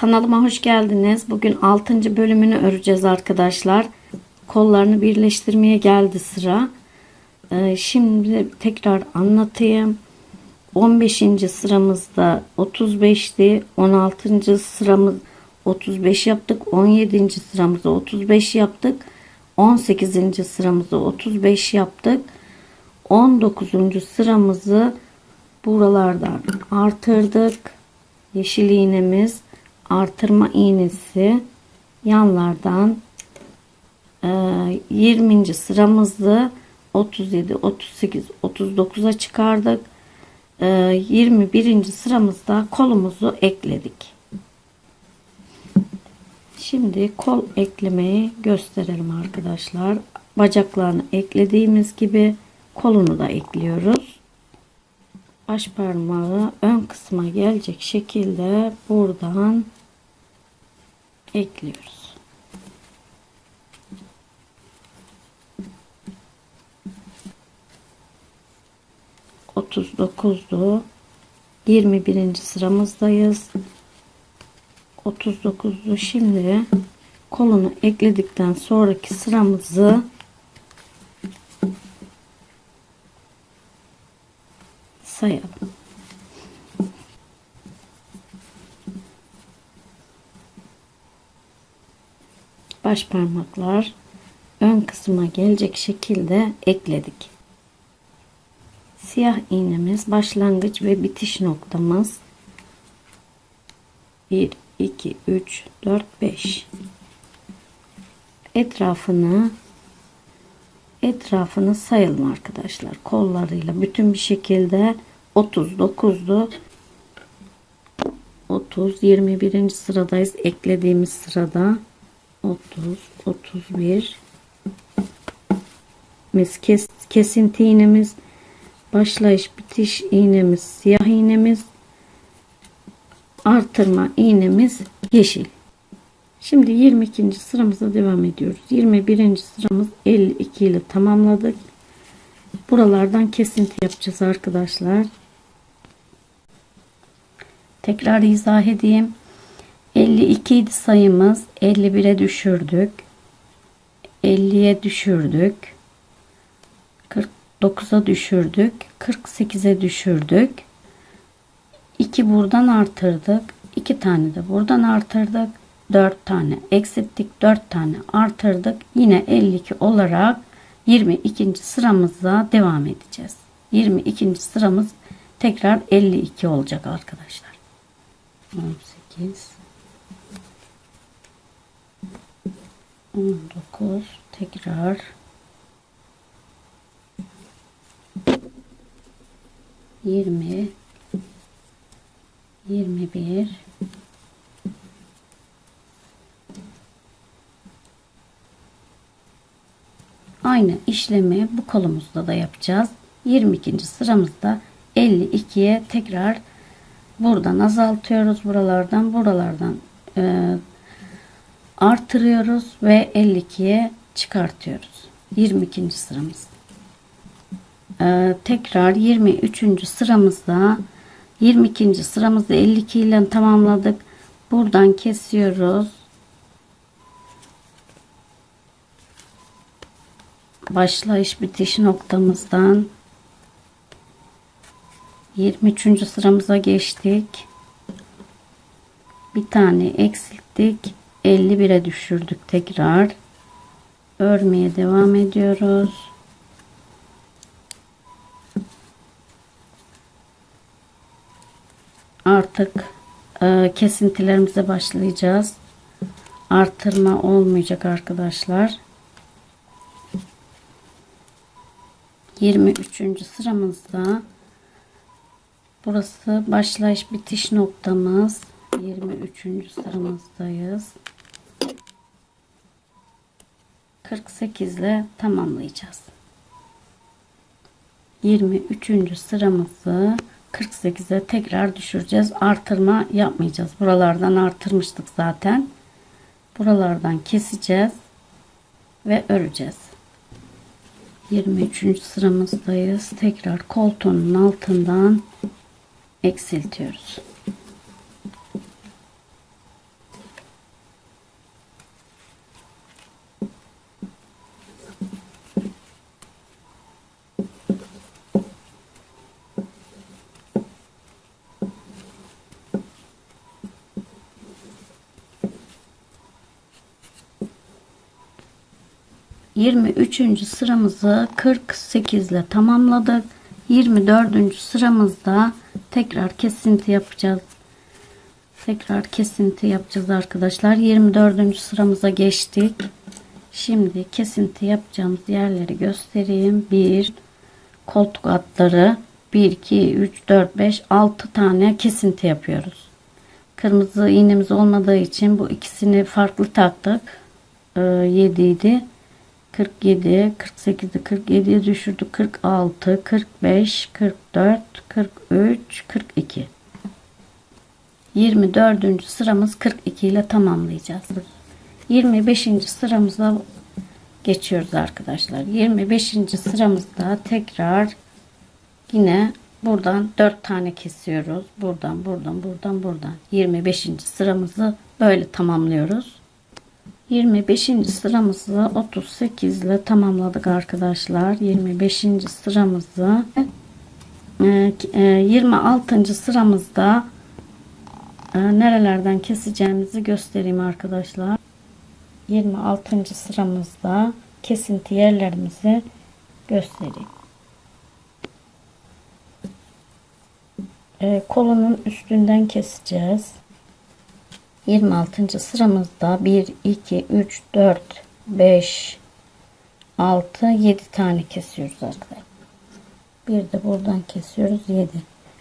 Kanalıma hoş geldiniz. Bugün 6. bölümünü öreceğiz arkadaşlar. Kollarını birleştirmeye geldi sıra. Şimdi tekrar anlatayım. 15. sıramızda 35'ti. 16. sıramız 35 yaptık. 17. sıramızda 35 yaptık. 18. sıramızda 35 yaptık. 19. sıramızı buralardan artırdık. Yeşil iğnemiz, artırma iğnesi, yanlardan 20. sıramızı 37, 38, 39'a çıkardık. 21. sıramızda kolumuzu ekledik. Şimdi kol eklemeyi gösterelim arkadaşlar. Bacaklarını eklediğimiz gibi kolunu da ekliyoruz. Baş parmağı ön kısma gelecek şekilde buradan ekliyoruz. (39'du) 21. sıramızdayız. 39'du. Şimdi kolunu ekledikten sonraki sıramızı sayalım. Baş parmaklar ön kısma gelecek şekilde ekledik. Siyah iğnemiz başlangıç ve bitiş noktamız. 1 2 3 4 5. Etrafını sayalım arkadaşlar. Kollarıyla bütün bir şekilde 39'du. 30, 21. sıradayız. Eklediğimiz sırada 30, 31. Kesinti iğnemiz, başlayış bitiş iğnemiz, siyah iğnemiz, artırma iğnemiz yeşil. Şimdi 22. sıramıza devam ediyoruz. 21. sıramız 52 ile tamamladık. Buralardan kesinti yapacağız arkadaşlar. Tekrar izah edeyim. 52 idi sayımız. 51'e düşürdük. 50'ye düşürdük. 49'a düşürdük. 48'e düşürdük. 2 buradan artırdık. 2 tane de buradan artırdık. 4 tane eksilttik. 4 tane artırdık. Yine 52 olarak 22. sıramıza devam edeceğiz. 22. sıramız tekrar 52 olacak arkadaşlar. 18, 19, tekrar 20, 21, aynı işlemi bu kolumuzda da yapacağız. 22. sıramızda 52'ye tekrar buradan azaltıyoruz. Buralardan artırıyoruz ve 52'ye çıkartıyoruz. 22. sıramız. Tekrar 23. sıramızda 22. sıramızda 52 ile tamamladık. Buradan kesiyoruz. Başlayış bitiş noktamızdan 23. sıramıza geçtik. Bir tane eksilttik. 51'e düşürdük tekrar. Örmeye devam ediyoruz. Artık kesintilerimize başlayacağız. Artırma olmayacak arkadaşlar. 23. sıramızda burası başlayış bitiş noktamız. 23. sıramızdayız. 48 ile tamamlayacağız. 23. sıramızı 48'e tekrar düşüreceğiz. Artırma yapmayacağız. Buralardan artırmıştık zaten. Buralardan keseceğiz ve öreceğiz. 23. sıramızdayız. Tekrar koltuğunun altından eksiltiyoruz. 23. sıramızı 48 ile tamamladık. 24. sıramızda tekrar kesinti yapacağız. Tekrar kesinti yapacağız arkadaşlar. 24. sıramıza geçtik. Şimdi kesinti yapacağımız yerleri göstereyim. 1 koltuk altları 1 2 3 4 5 6 tane kesinti yapıyoruz. Kırmızı iğnemiz olmadığı için bu ikisini farklı taktık. 7 idi. 47, 48'i 47'ye düşürdük. 46, 45, 44, 43, 42. 24. sıramız 42 ile tamamlayacağız. 25. sıramıza geçiyoruz arkadaşlar. 25. sıramızda tekrar yine buradan 4 tane kesiyoruz. Buradan. 25. sıramızı böyle tamamlıyoruz. 25. sıramızı 38 ile tamamladık arkadaşlar. 25. sıramızı 26. sıramızda nerelerden keseceğimizi göstereyim arkadaşlar. 26. sıramızda kesinti yerlerimizi göstereyim. Kolunun üstünden keseceğiz. 26. sıramızda 1 2 3 4 5 6 7 tane kesiyoruz arkadaşlar. Bir de buradan kesiyoruz 7.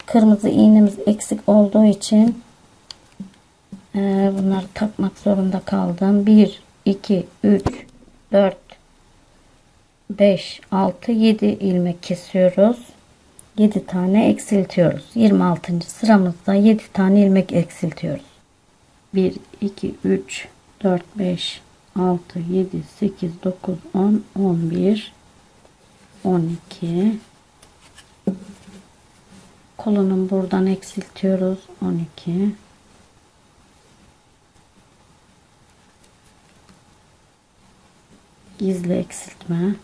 Kırmızı iğnemiz eksik olduğu için bunları takmak zorunda kaldım. 1 2 3 4 5 6 7 ilmek kesiyoruz. 7 tane eksiltiyoruz. 26. sıramızda 7 tane ilmek eksiltiyoruz. 1 2 3 4 5 6 7 8 9 10 11 12. Kolunun buradan eksiltiyoruz. 12. Gizli eksiltme.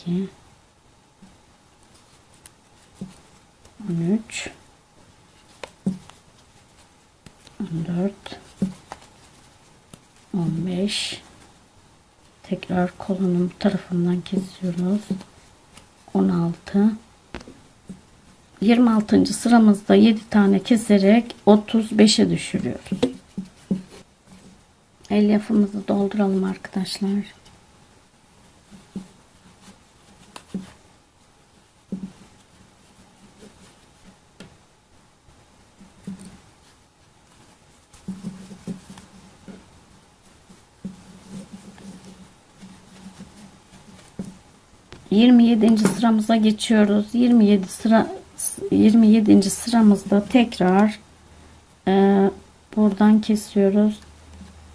12. 13. 14. 15. Tekrar kolunun tarafından kesiyoruz. 16. 26. sıramızda 7 tane keserek 35'e düşürüyoruz. Elyafımızı dolduralım arkadaşlar. ...27. sıramıza geçiyoruz. 27. sıramızda tekrar buradan kesiyoruz.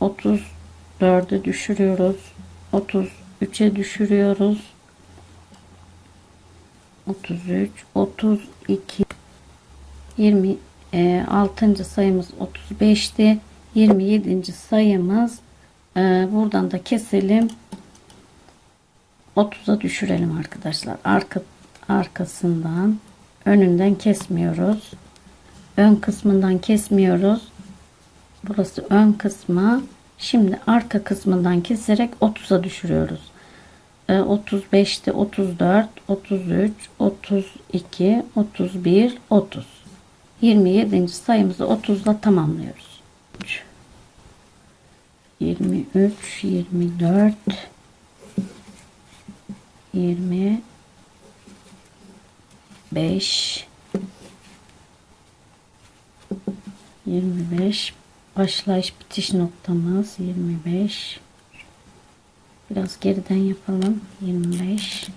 34'e düşürüyoruz. 33'e düşürüyoruz. 33, 32, 26. sayımız 35'ti. 27. sayımız buradan da keselim. 30'a düşürelim arkadaşlar. Arkasından, önünden kesmiyoruz. Ön kısmından kesmiyoruz. Burası ön kısmı. Şimdi arka kısmından keserek 30'a düşürüyoruz. 35'te 34, 33, 32, 31, 30. 27. sayımızı 30 ile tamamlıyoruz. 23, 24, 25, 25 başlayış bitiş noktamız 25. Biraz geriden yapalım. 25,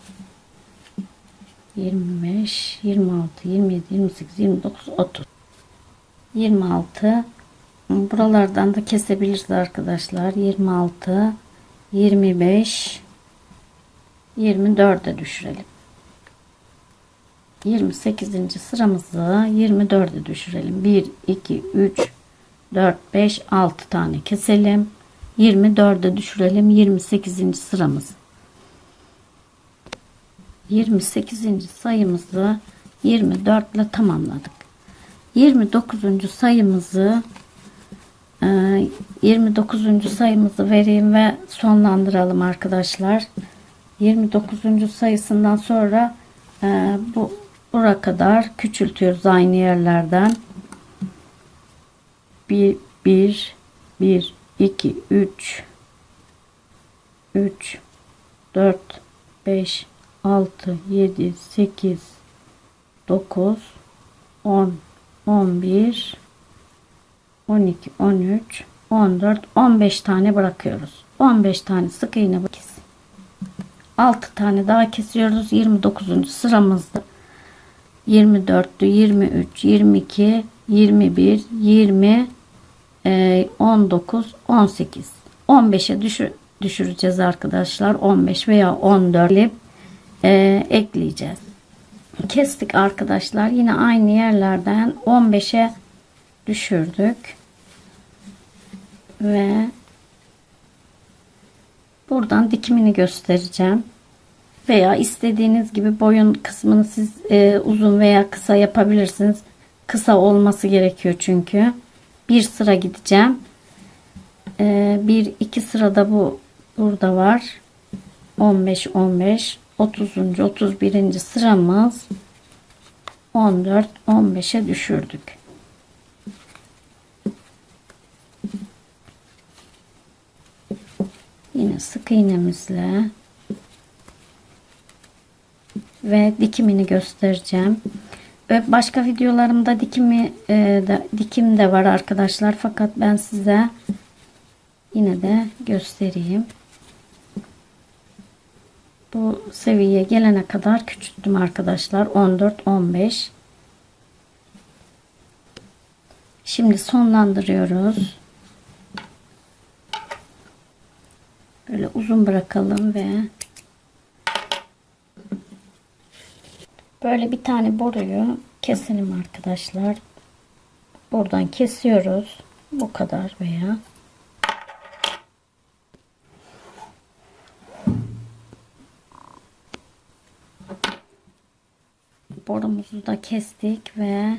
25, 26, 27, 28, 29, 30. 26. Buralardan da kesebiliriz arkadaşlar. 26, 25, 24'e düşürelim. 28. sıramızı 24'e düşürelim. 1, 2, 3, 4, 5, 6 tane keselim. 24'e düşürelim 28. sıramızı. 28. sayımızı 24 ile tamamladık. 29. sayımızı 29. sayımızı vereyim ve sonlandıralım arkadaşlar. 29. sayısından sonra buraya kadar küçültüyoruz aynı yerlerden. 1 1 1 2 3 4 5 6 7 8 9 10 11 12 13 14 15 tane bırakıyoruz. 15 tane sık iğne kes. 6 tane daha kesiyoruz. 29. sıramızda 24'tü, 23, 22, 21, 20, 19, 18, 15'e düşüreceğiz arkadaşlar. 15 veya 14 ekleyeceğiz. Kestik arkadaşlar. Yine aynı yerlerden 15'e düşürdük. Ve buradan dikimini göstereceğim. Veya istediğiniz gibi boyun kısmını siz uzun veya kısa yapabilirsiniz. Kısa olması gerekiyor çünkü. Bir sıra gideceğim. Bir iki sırada burada var. 15 15 30. 31. sıramız 14 15'e düşürdük. Yine sık iğnemizle ve dikimini göstereceğim. Başka videolarımda dikim de var arkadaşlar. Fakat ben size yine de göstereyim. Bu seviyeye gelene kadar küçülttüm arkadaşlar. 14 15. Şimdi sonlandırıyoruz. Böyle uzun bırakalım ve böyle bir tane boruyu keselim arkadaşlar. Buradan kesiyoruz. Bu kadar veya borumuzu da kestik ve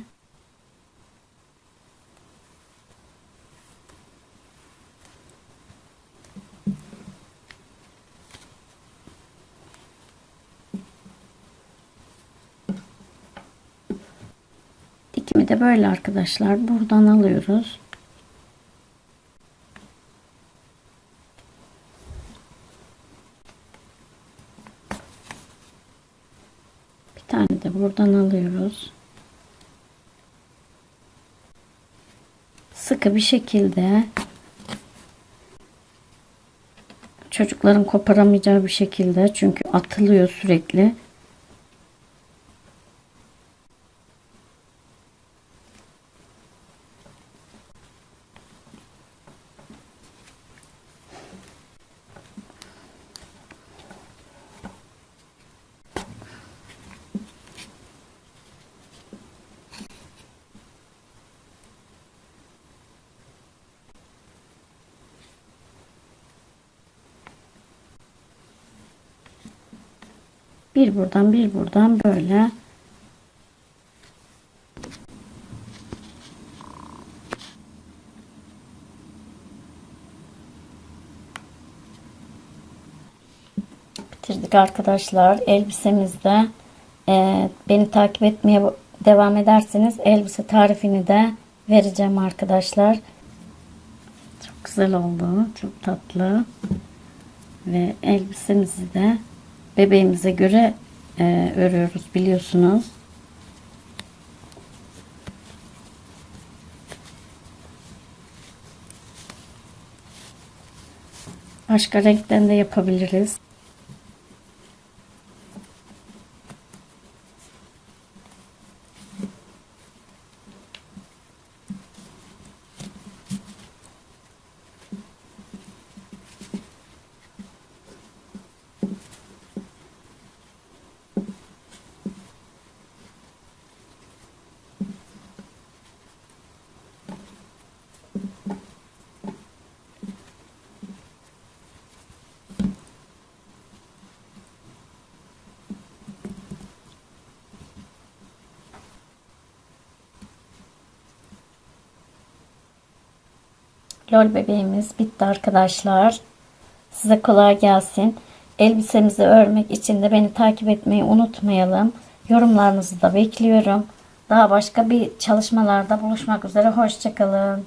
dikimi de böyle arkadaşlar. Buradan alıyoruz. Bir tane de buradan alıyoruz. Sıkı bir şekilde, çocukların koparamayacağı bir şekilde, çünkü atılıyor sürekli. Bir buradan bir buradan böyle bitirdik arkadaşlar. Elbisemizde beni takip etmeye devam ederseniz elbise tarifini de vereceğim arkadaşlar. Çok güzel oldu. Çok tatlı. Ve elbisemizi de bebeğimize göre örüyoruz biliyorsunuz. Başka renkten de yapabiliriz. Lol bebeğimiz bitti arkadaşlar. Size kolay gelsin. Elbisemizi örmek için de beni takip etmeyi unutmayalım. Yorumlarınızı da bekliyorum. Daha başka bir çalışmalarda buluşmak üzere. Hoşça kalın.